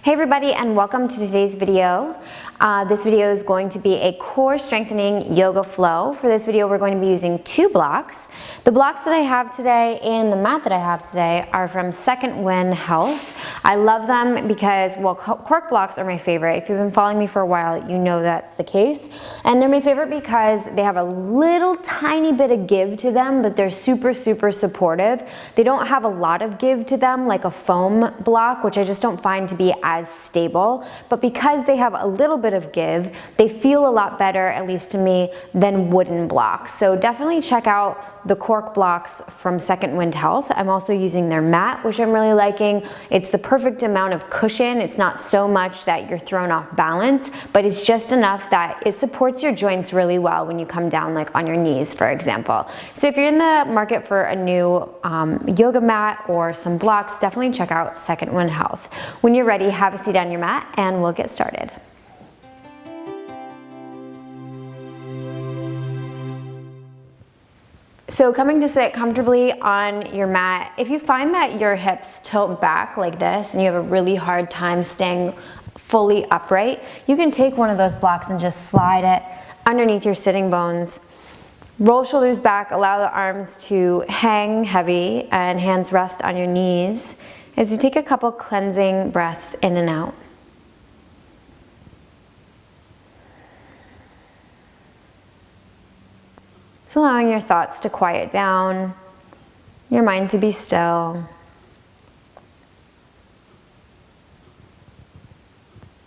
Hey everybody, and welcome to today's video. This video is going to be a core strengthening yoga flow. For this video we're going to be using two blocks. The blocks that I have today and the mat that I have today are from Second Wind Health. I love them because, well, cork blocks are my favorite. If you've been following me for a while, you know that's the case. And they're my favorite because they have a little tiny bit of give to them, but they're super supportive. They don't have a lot of give to them like a foam block, which I just don't find to be as stable. But because they have a little bit of give, they feel a lot better, at least to me, than wooden blocks. So definitely check out the cork blocks from Second Wind Health. I'm also using their mat, which I'm really liking. It's the perfect amount of cushion. It's not so much that you're thrown off balance, but it's just enough that it supports your joints really well when you come down, like on your knees, for example. So if you're in the market for a new yoga mat or some blocks, definitely check out Second Wind Health. When you're ready, have a seat on your mat and we'll get started. So coming to sit comfortably on your mat, if you find that your hips tilt back like this and you have a really hard time staying fully upright, you can take one of those blocks and just slide it underneath your sitting bones. Roll shoulders back, allow the arms to hang heavy and hands rest on your knees as you take a couple cleansing breaths in and out. So allowing your thoughts to quiet down, your mind to be still.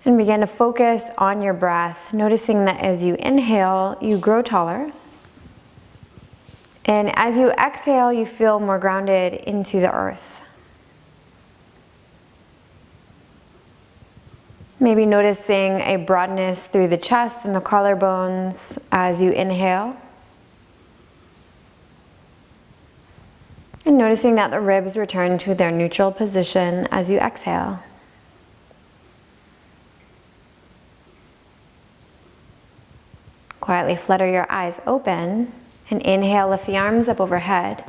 And begin to focus on your breath, noticing that as you inhale, you grow taller. And as you exhale, you feel more grounded into the earth. Maybe noticing a broadness through the chest and the collarbones as you inhale. And noticing that the ribs return to their neutral position as you exhale. Quietly flutter your eyes open and inhale, lift the arms up overhead.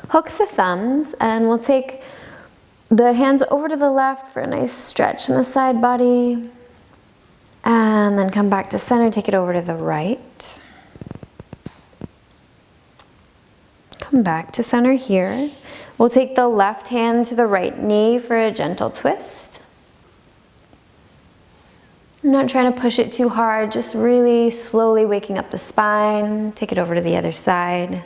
Hooks the thumbs, and we'll take the hands over to the left for a nice stretch in the side body. And then come back to center, take it over to the right. Back to center here. We'll take the left hand to the right knee for a gentle twist. I'm not trying to push it too hard, just really slowly waking up the spine. Take it over to the other side.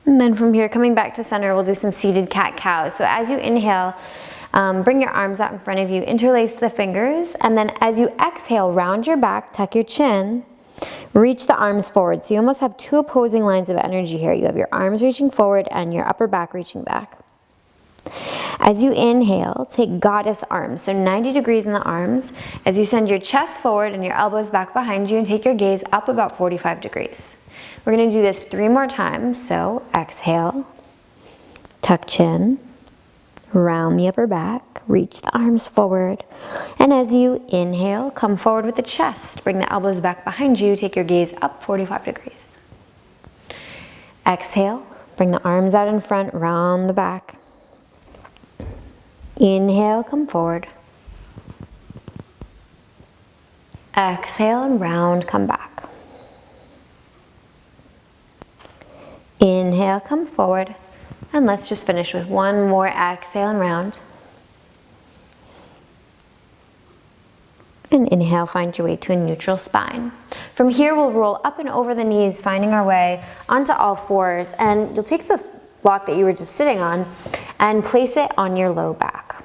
And then from here, coming back to center, we'll do some seated cat-cow. So as you inhale, bring your arms out in front of you, interlace the fingers, and then as you exhale, round your back, tuck your chin, reach the arms forward. So you almost have two opposing lines of energy here. You have your arms reaching forward and your upper back reaching back. As you inhale, take goddess arms, so 90 degrees in the arms, as you send your chest forward and your elbows back behind you and take your gaze up about 45 degrees. We're going to do this 3 more times, so exhale, tuck chin, round the upper back, reach the arms forward, and as you inhale, come forward with the chest, bring the elbows back behind you, take your gaze up 45 degrees. Exhale, bring the arms out in front, round the back. Inhale, come forward. Exhale and round, come back. Inhale, come forward. And let's just finish with one more exhale and round. And inhale, find your way to a neutral spine. From here, we'll roll up and over the knees, finding our way onto all fours. And you'll take the block that you were just sitting on and place it on your low back.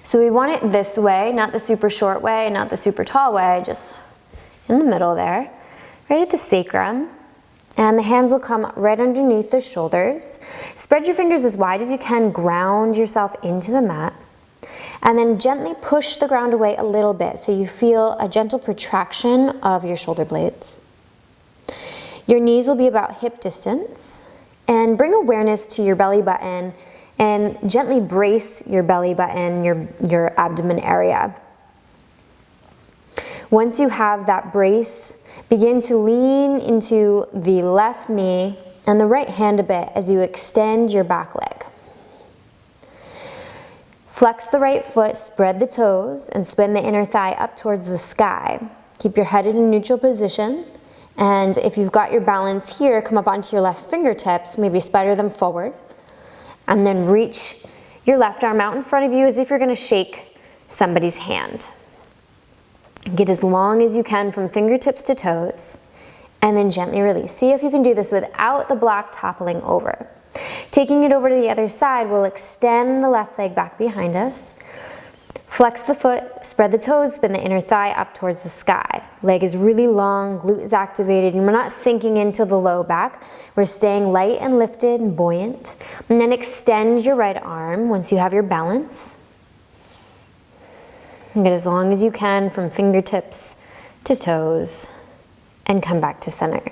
So we want it this way, not the super short way, not the super tall way, just in the middle there, right at the sacrum. And the hands will come right underneath the shoulders. Spread your fingers as wide as you can, ground yourself into the mat. And then gently push the ground away a little bit so you feel a gentle protraction of your shoulder blades. Your knees will be about hip distance. And bring awareness to your belly button and gently brace your belly button, your abdomen area. Once you have that brace, Begin to lean into the left knee and the right hand a bit as you extend your back leg. Flex the right foot, spread the toes, and spin the inner thigh up towards the sky. Keep your head in a neutral position, and if you've got your balance here, come up onto your left fingertips, maybe spider them forward, and then reach your left arm out in front of you as if you're gonna shake somebody's hand. Get as long as you can from fingertips to toes, and then gently release. See if you can do this without the block toppling over. Taking it over to the other side, we'll extend the left leg back behind us. Flex the foot, spread the toes, spin the inner thigh up towards the sky. Leg is really long, glute is activated, and we're not sinking into the low back. We're staying light and lifted and buoyant. And then extend your right arm once you have your balance. And get as long as you can from fingertips to toes, and come back to center.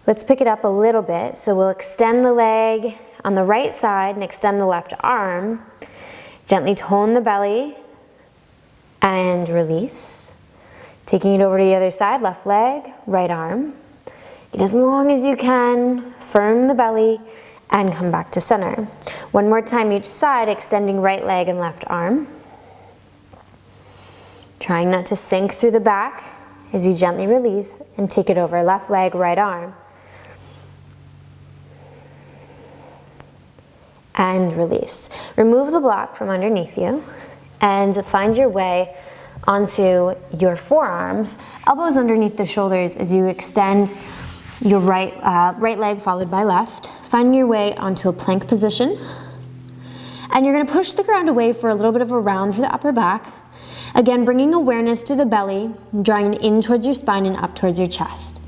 Let's pick it up a little bit. So we'll extend the leg on the right side and extend the left arm. Gently tone the belly and release. Taking it over to the other side, left leg, right arm. Get as long as you can, firm the belly, and come back to center. One more time each side, extending right leg and left arm. Trying not to sink through the back as you gently release and take it over, left leg, right arm. And release. Remove the block from underneath you and find your way onto your forearms, elbows underneath the shoulders as you extend your right leg followed by left. Find your way onto a plank position. And you're gonna push the ground away for a little bit of a round through the upper back. Again, bringing awareness to the belly, drawing in towards your spine and up towards your chest.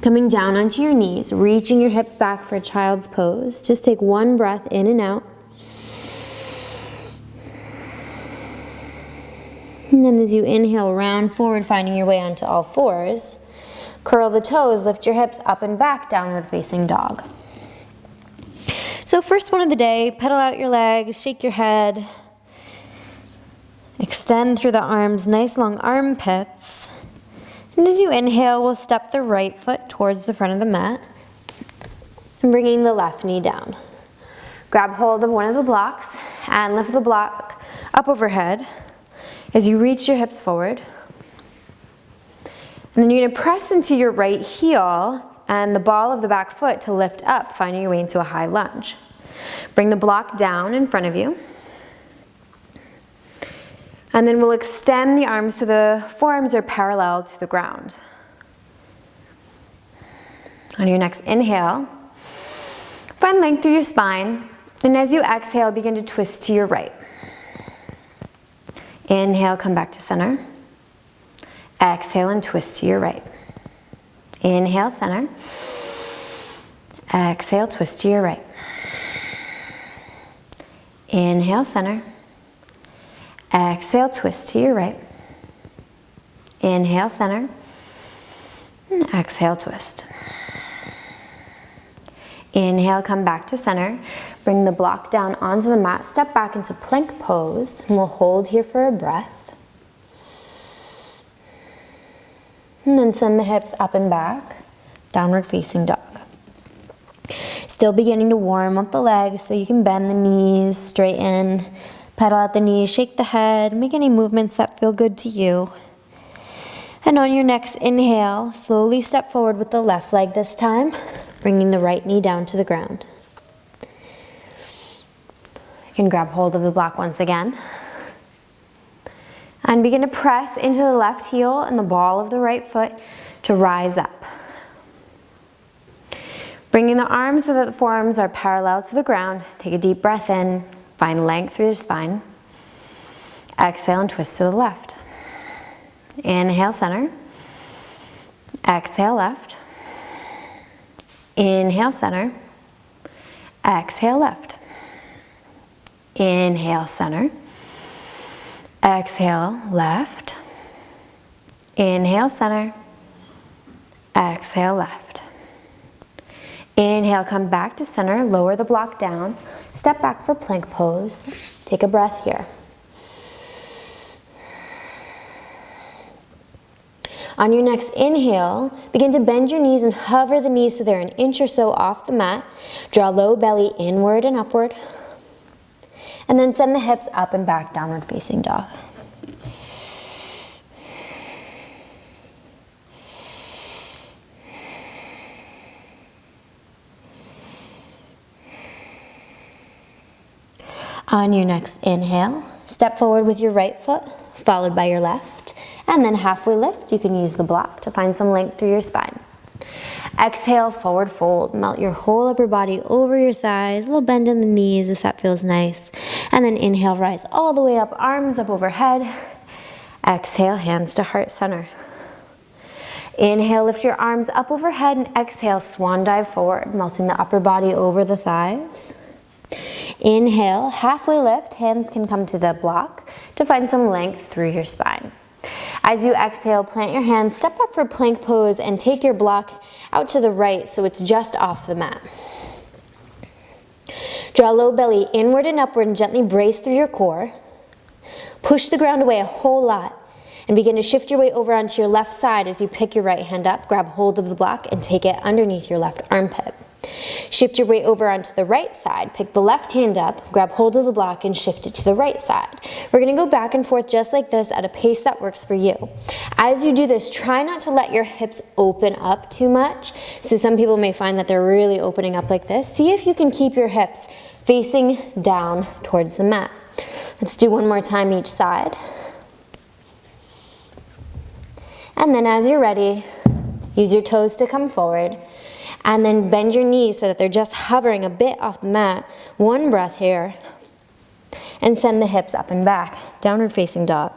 Coming down onto your knees, reaching your hips back for a child's pose. Just take one breath in and out. And then as you inhale, round forward, finding your way onto all fours. Curl the toes, lift your hips up and back, downward facing dog. So first one of the day, pedal out your legs, shake your head. Extend through the arms, nice long armpits. And as you inhale, we'll step the right foot towards the front of the mat and bringing the left knee down. Grab hold of one of the blocks and lift the block up overhead as you reach your hips forward. And then you're gonna press into your right heel and the ball of the back foot to lift up, finding your way into a high lunge. Bring the block down in front of you. And then we'll extend the arms so the forearms are parallel to the ground. On your next inhale, find length through your spine. And as you exhale, begin to twist to your right. Inhale, come back to center. Exhale and twist to your right. Inhale, center. Exhale, twist to your right. Inhale, center. Exhale, twist to your right. Inhale, center. And exhale, twist. Inhale, come back to center. Bring the block down onto the mat. Step back into plank pose. And we'll hold here for a breath. And then send the hips up and back. Downward facing dog. Still beginning to warm up the legs so you can bend the knees, straighten. Pedal out the knees, shake the head, make any movements that feel good to you. And on your next inhale, slowly step forward with the left leg this time, bringing the right knee down to the ground. You can grab hold of the block once again. And begin to press into the left heel and the ball of the right foot to rise up. Bringing the arms so that the forearms are parallel to the ground. Take a deep breath in. Find length through your spine. Exhale and twist to the left. Inhale, center. Exhale, left. Inhale, center. Exhale, left. Inhale, center. Exhale, left. Inhale, center. Exhale, left. Inhale, come back to center, lower the block down. Step back for plank pose. Take a breath here. On your next inhale, begin to bend your knees and hover the knees so they're an inch or so off the mat. Draw low belly inward and upward. And then send the hips up and back, downward facing dog. On your next inhale, step forward with your right foot, followed by your left, and then halfway lift. You can use the block to find some length through your spine. Exhale, forward fold. Melt your whole upper body over your thighs, a little bend in the knees if that feels nice. And then inhale, rise all the way up, arms up overhead. Exhale, hands to heart center. Inhale, lift your arms up overhead, and exhale, swan dive forward, melting the upper body over the thighs. Inhale, halfway lift, hands can come to the block to find some length through your spine. As you exhale, plant your hands, step back for plank pose, and take your block out to the right so it's just off the mat. Draw low belly inward and upward and gently brace through your core. Push the ground away a whole lot and begin to shift your weight over onto your left side as you pick your right hand up, grab hold of the block, and take it underneath your left armpit. Shift your weight over onto the right side, pick the left hand up, grab hold of the block, and shift it to the right side. We're gonna go back and forth just like this at a pace that works for you. As you do this, try not to let your hips open up too much. So some people may find that they're really opening up like this. See if you can keep your hips facing down towards the mat. Let's do one more time each side. And then as you're ready, use your toes to come forward. And then bend your knees so that they're just hovering a bit off the mat. One breath here. And send the hips up and back. Downward facing dog.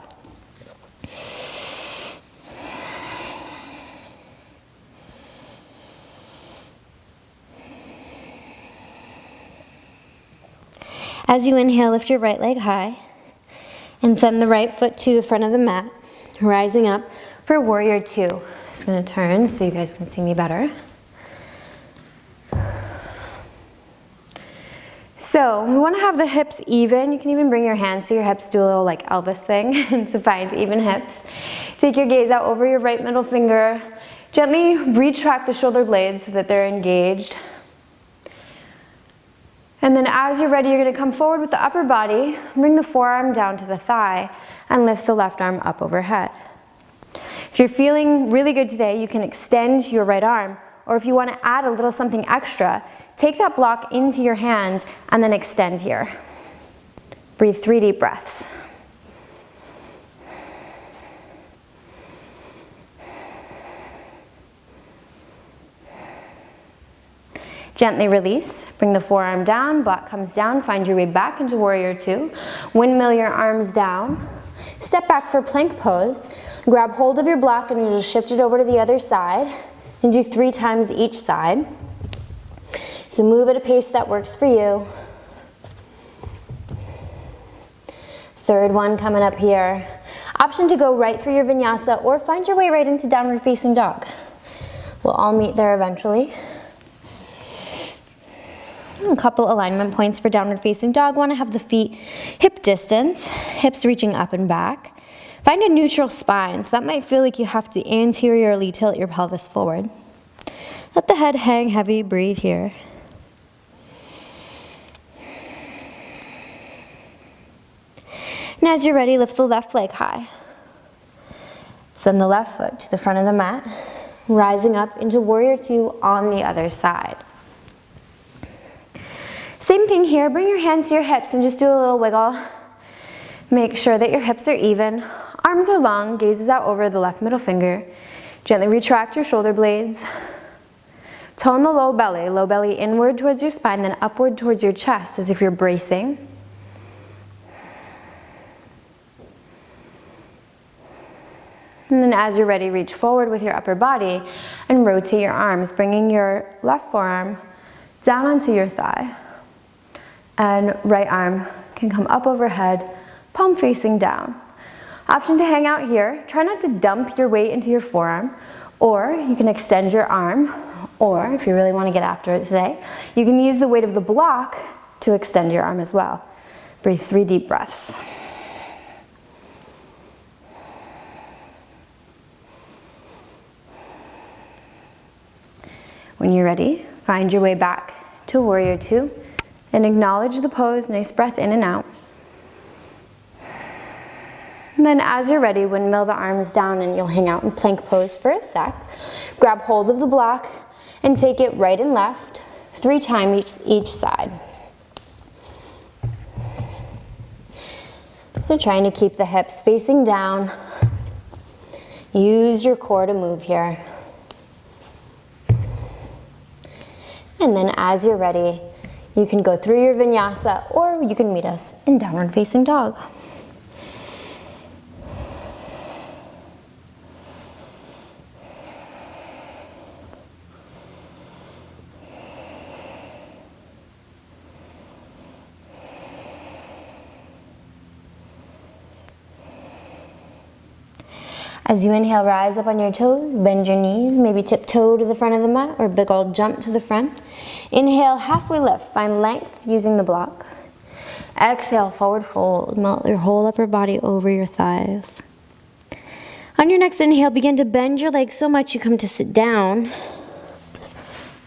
As you inhale, lift your right leg high. And send the right foot to the front of the mat. Rising up for warrior two. Just going to turn so you guys can see me better. So we want to have the hips even. You can even bring your hands to your hips, do a little like Elvis thing to find even hips. Take your gaze out over your right middle finger. Gently retract the shoulder blades so that they're engaged. And then as you're ready, you're going to come forward with the upper body, bring the forearm down to the thigh, and lift the left arm up overhead. If you're feeling really good today, you can extend your right arm, or if you want to add a little something extra, take that block into your hand and then extend here. Breathe 3 deep breaths. Gently release, bring the forearm down, block comes down, find your way back into warrior two. Windmill your arms down. Step back for plank pose. Grab hold of your block and you just shift it over to the other side and do 3 times each side. So move at a pace that works for you. Third one coming up here. Option to go right through your vinyasa or find your way right into downward facing dog. We'll all meet there eventually. A couple alignment points for downward facing dog. Want to have the feet hip distance, hips reaching up and back. Find a neutral spine, so that might feel like you have to anteriorly tilt your pelvis forward. Let the head hang heavy, breathe here. And as you're ready, lift the left leg high. Send the left foot to the front of the mat, rising up into warrior two on the other side. Same thing here, bring your hands to your hips and just do a little wiggle. Make sure that your hips are even. Arms are long, gaze is out over the left middle finger. Gently retract your shoulder blades. Tone the low belly inward towards your spine, then upward towards your chest as if you're bracing. And then as you're ready, reach forward with your upper body and rotate your arms, bringing your left forearm down onto your thigh. And right arm can come up overhead, palm facing down. Option to hang out here. Try not to dump your weight into your forearm, or you can extend your arm, or if you really want to get after it today, you can use the weight of the block to extend your arm as well. Breathe 3 deep breaths. When you're ready, find your way back to Warrior Two and acknowledge the pose. Nice breath in and out. And then as you're ready, windmill the arms down and you'll hang out in plank pose for a sec. Grab hold of the block and take it right and left, 3 times each side. So trying to keep the hips facing down. Use your core to move here. And then as you're ready, you can go through your vinyasa or you can meet us in downward facing dog. As you inhale, rise up on your toes, bend your knees, maybe tiptoe to the front of the mat or big old jump to the front. Inhale, halfway lift, find length using the block. Exhale, forward fold, melt your whole upper body over your thighs. On your next inhale, begin to bend your legs so much you come to sit down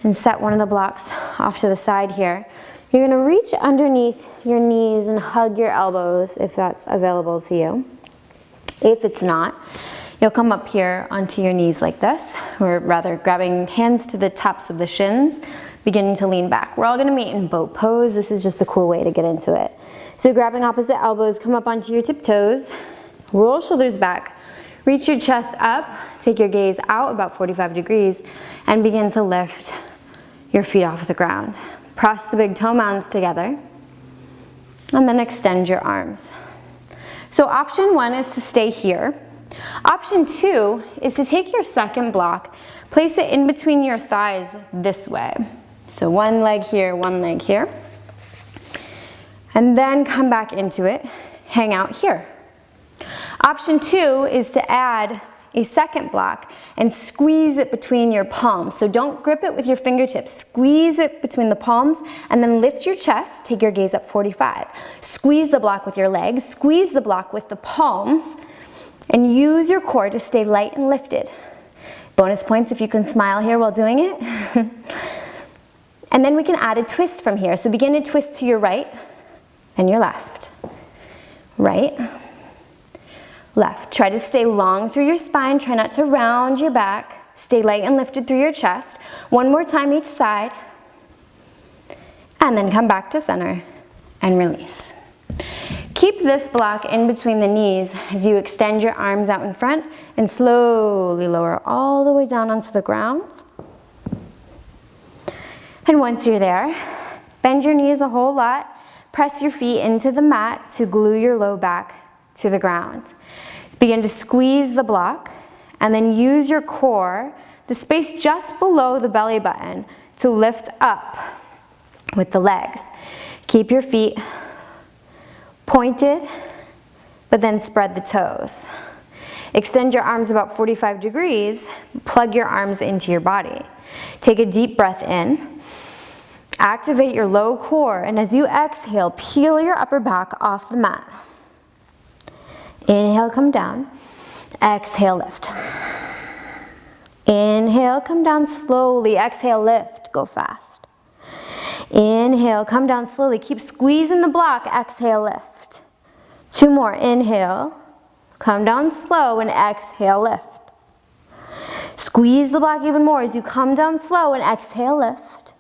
and set one of the blocks off to the side here. You're gonna reach underneath your knees and hug your elbows if that's available to you. If it's not, you'll come up here onto your knees like this, or rather grabbing hands to the tops of the shins, beginning to lean back. We're all gonna meet in boat pose. This is just a cool way to get into it. So grabbing opposite elbows, come up onto your tiptoes, roll shoulders back, reach your chest up, take your gaze out about 45 degrees, and begin to lift your feet off the ground. Press the big toe mounds together, and then extend your arms. So option 1 is to stay here. Option 2 is to take your second block, place it in between your thighs this way. So one leg here, one leg here. And then come back into it, hang out here. Option 2 is to add a second block and squeeze it between your palms. So don't grip it with your fingertips. Squeeze it between the palms and then lift your chest, take your gaze up 45. Squeeze the block with your legs, squeeze the block with the palms, and use your core to stay light and lifted. Bonus points if you can smile here while doing it. And then we can add a twist from here. So begin to twist to your right and your left. Right, left. Try to stay long through your spine. Try not to round your back. Stay light and lifted through your chest. One more time each side. And then come back to center and release. Keep this block in between the knees as you extend your arms out in front and slowly lower all the way down onto the ground. And once you're there, bend your knees a whole lot. Press your feet into the mat to glue your low back to the ground. Begin to squeeze the block and then use your core, the space just below the belly button, to lift up with the legs. Keep your feet pointed, but then spread the toes. Extend your arms about 45 degrees, plug your arms into your body. Take a deep breath in, activate your low core, and as you exhale, peel your upper back off the mat. Inhale, come down. Exhale, lift. Inhale, come down slowly. Exhale, lift. Go fast. Inhale, come down slowly. Keep squeezing the block. Exhale, lift. 2 more. Inhale, come down slow, and exhale, lift. Squeeze the block even more as you come down slow and exhale, lift.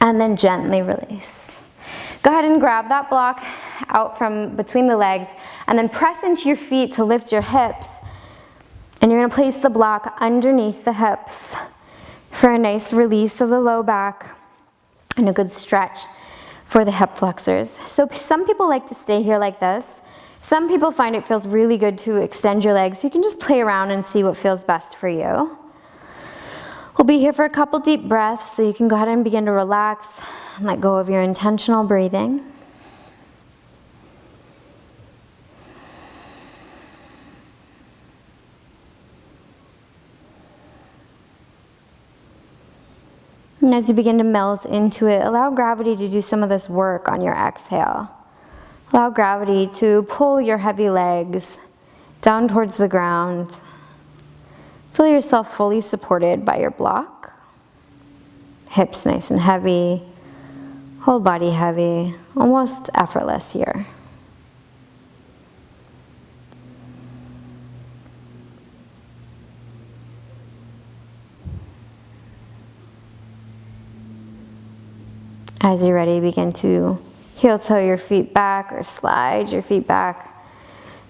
And then gently release. Go ahead and grab that block out from between the legs and then press into your feet to lift your hips. And you're gonna place the block underneath the hips for a nice release of the low back and a good stretch for the hip flexors. So some people like to stay here like this. Some people find it feels really good to extend your legs. You can just play around and see what feels best for you. We'll be here for a couple deep breaths, so you can go ahead and begin to relax and let go of your intentional breathing. And as you begin to melt into it, allow gravity to do some of this work on your exhale. Allow gravity to pull your heavy legs down towards the ground. Feel yourself fully supported by your block. Hips nice and heavy, whole body heavy, almost effortless here. As you're ready, begin to heel-toe your feet back or slide your feet back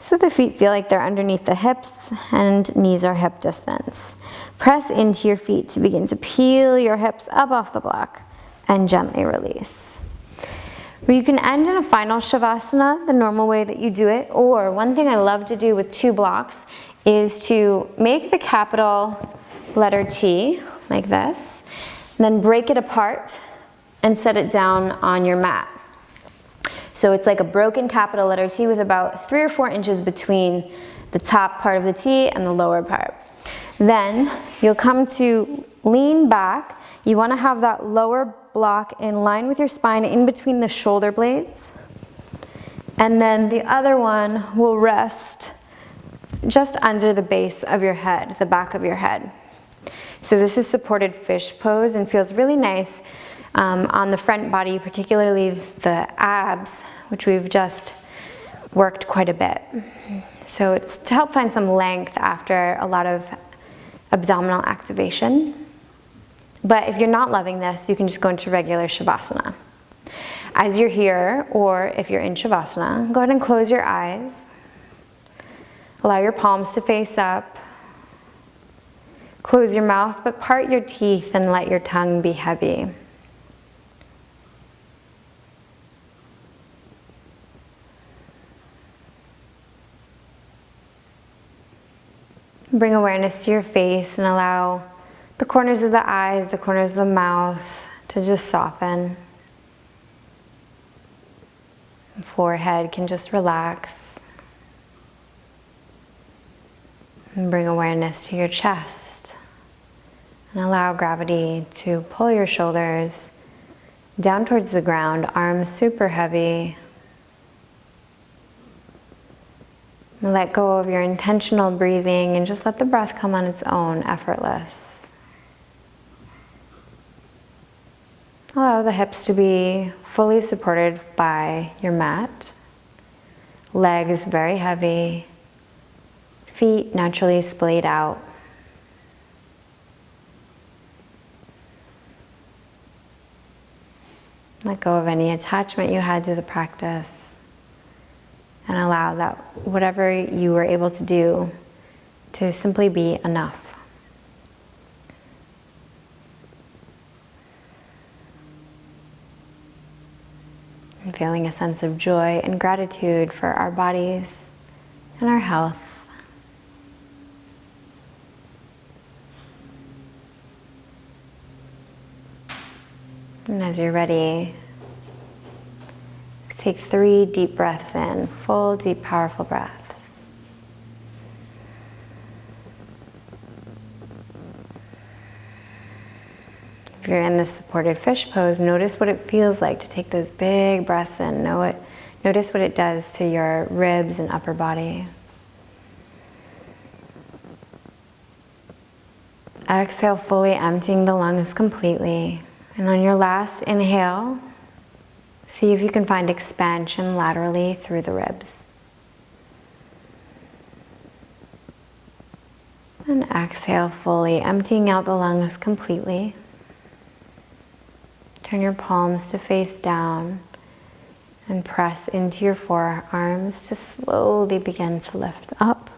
so the feet feel like they're underneath the hips and knees are hip distance. Press into your feet to begin to peel your hips up off the block and gently release. You can end in a final Shavasana, the normal way that you do it, or one thing I love to do with 2 blocks is to make the capital letter T like this, then break it apart and set it down on your mat. So it's like a broken capital letter T with about 3 or 4 inches between the top part of the T and the lower part. Then you'll come to lean back. You want to have that lower block in line with your spine in between the shoulder blades. And then the other one will rest just under the base of your head, the back of your head. So this is supported fish pose and feels really nice on the front body, particularly the abs, which we've just worked quite a bit. So it's to help find some length after a lot of abdominal activation. But if you're not loving this, you can just go into regular Shavasana. As you're here, or if you're in Shavasana, go ahead and close your eyes. Allow your palms to face up. Close your mouth, but part your teeth and let your tongue be heavy. Bring awareness to your face and allow the corners of the eyes, the corners of the mouth to just soften. The forehead can just relax. And bring awareness to your chest. And allow gravity to pull your shoulders down towards the ground, arms super heavy. Let go of your intentional breathing and just let the breath come on its own, effortless. Allow the hips to be fully supported by your mat. Legs very heavy. Feet naturally splayed out. Let go of any attachment you had to the practice. And allow that whatever you were able to do to simply be enough. And feeling a sense of joy and gratitude for our bodies and our health. And as you're ready, take 3 deep breaths in, full, deep, powerful breaths. If you're in this supported fish pose, notice what it feels like to take those big breaths in. Notice what it does to your ribs and upper body. Exhale, fully emptying the lungs completely. And on your last inhale, see if you can find expansion laterally through the ribs. And exhale fully, emptying out the lungs completely. Turn your palms to face down and press into your forearms to slowly begin to lift up.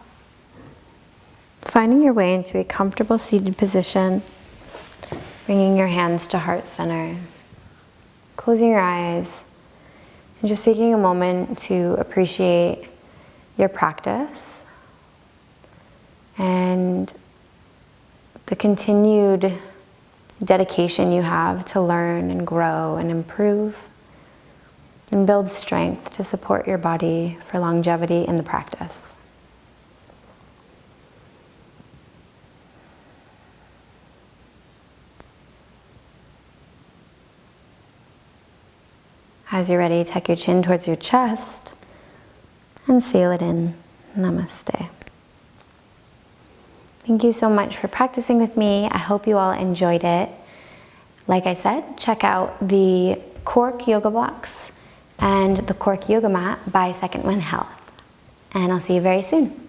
Finding your way into a comfortable seated position, bringing your hands to heart center. Closing your eyes and just taking a moment to appreciate your practice and the continued dedication you have to learn and grow and improve and build strength to support your body for longevity in the practice. As you're ready, tuck your chin towards your chest and seal it in. Namaste. Thank you so much for practicing with me. I hope you all enjoyed it. Like I said, check out the cork yoga blocks and the cork yoga mat by Second Wind Health. And I'll see you very soon.